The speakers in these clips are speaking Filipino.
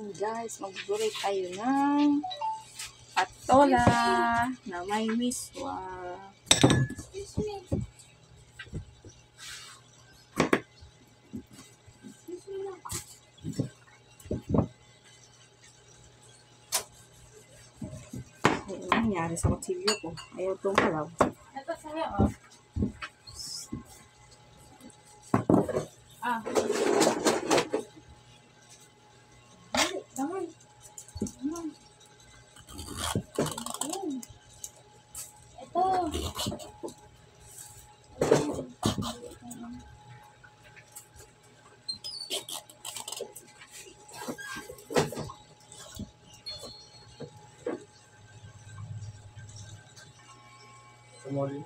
Guys, magbulay tayo ng patola na may miswa. Ano nangyari sa kutsilyo ko? Ayaw itong palaw. Ito sa'yo, oh. Ah. Damay. Ito. Sumoli.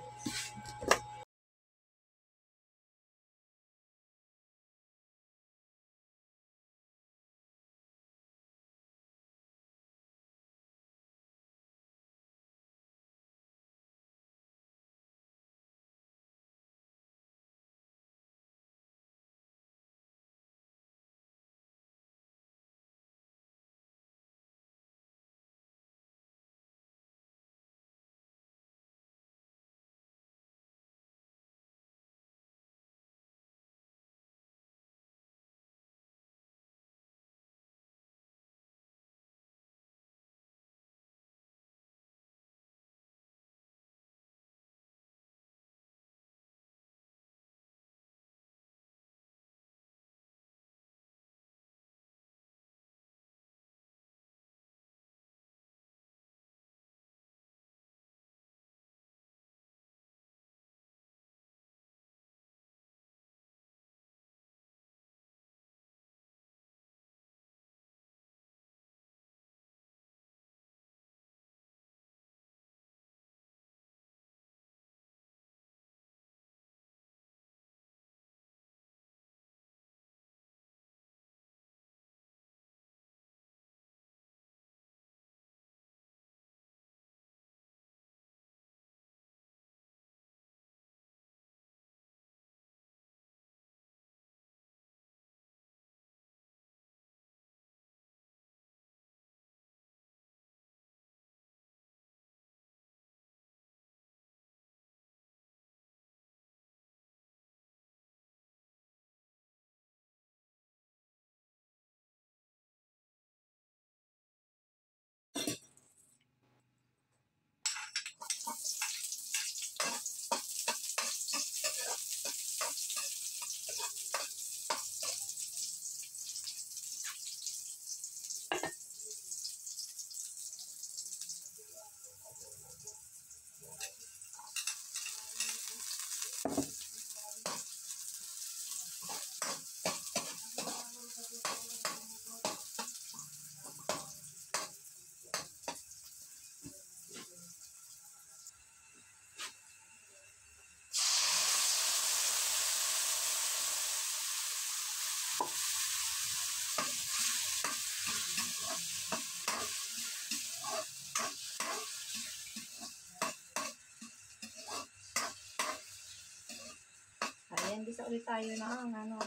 Ayan, bisa ulit tayo ng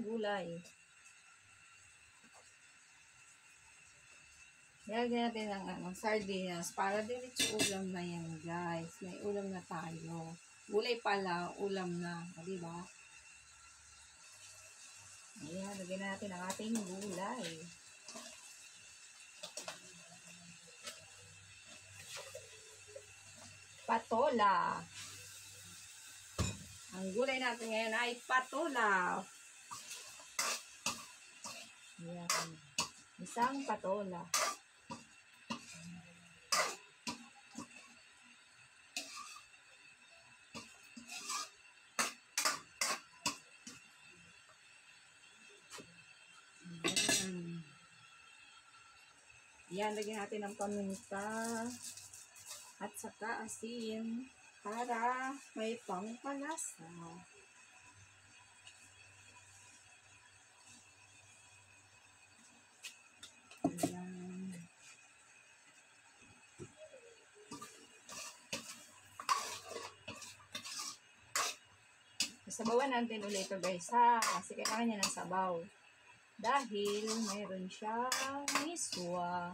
gulay. Lagyan natin ng sardinas para diretso ulam na yan, guys. May ulam na tayo. Gulay pala, ulam na. Diba? Ayan, lagyan natin ang ating gulay. Patola. Ang gulay natin ngayon ay patola. Ayan. Isang patola. Ayan, lagyan natin ng paminta at saka asin para may pangpalasa. Ayan. Sabawan natin ulit ito, guys, ha? Kasi kailangan niya ng sabaw. Dahil mayroon siyang miswa.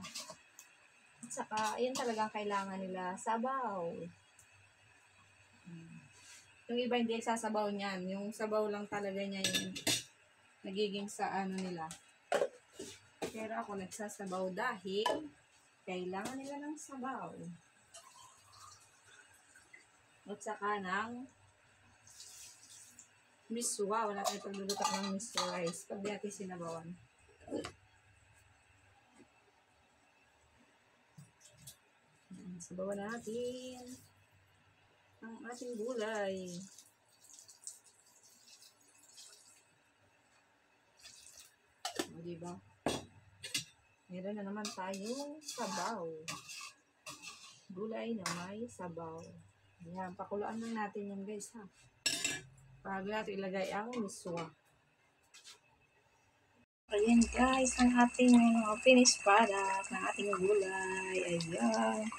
At saka, ayan talagang kailangan nila, sabaw. Yung iba hindi sasabaw niyan. Yung sabaw lang talaga niya yung nagiging sa ano nila. Pero ako nagsasabaw dahil kailangan nila ng sabaw. At saka ng miswa. Wala tayong paglulutok ng miswa rice pag di natin sinabawan. Sabawan natin ang ating gulay. O, diba? Meron na naman tayong sabaw. Gulay na may sabaw. Ayan, pakuluan lang natin yan guys ha. Bago natin ilagay ang miswa. Ayan guys, ang ating finished product ng ating gulay. Ayan.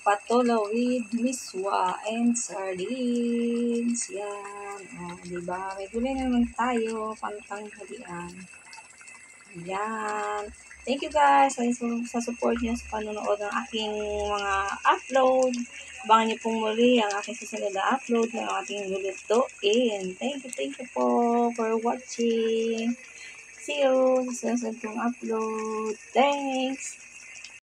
Patola with miswa and sardines. Yan. O, diba? May gulay naman tayo. Pangtanghalian. Yan. Thank you guys sa support niyo sa panonood ng aking mga upload. Abangan niyo pong muli ang aking susunod na upload ng ating lulutuin. Thank you po for watching. See you sa susunod kong upload. Thanks!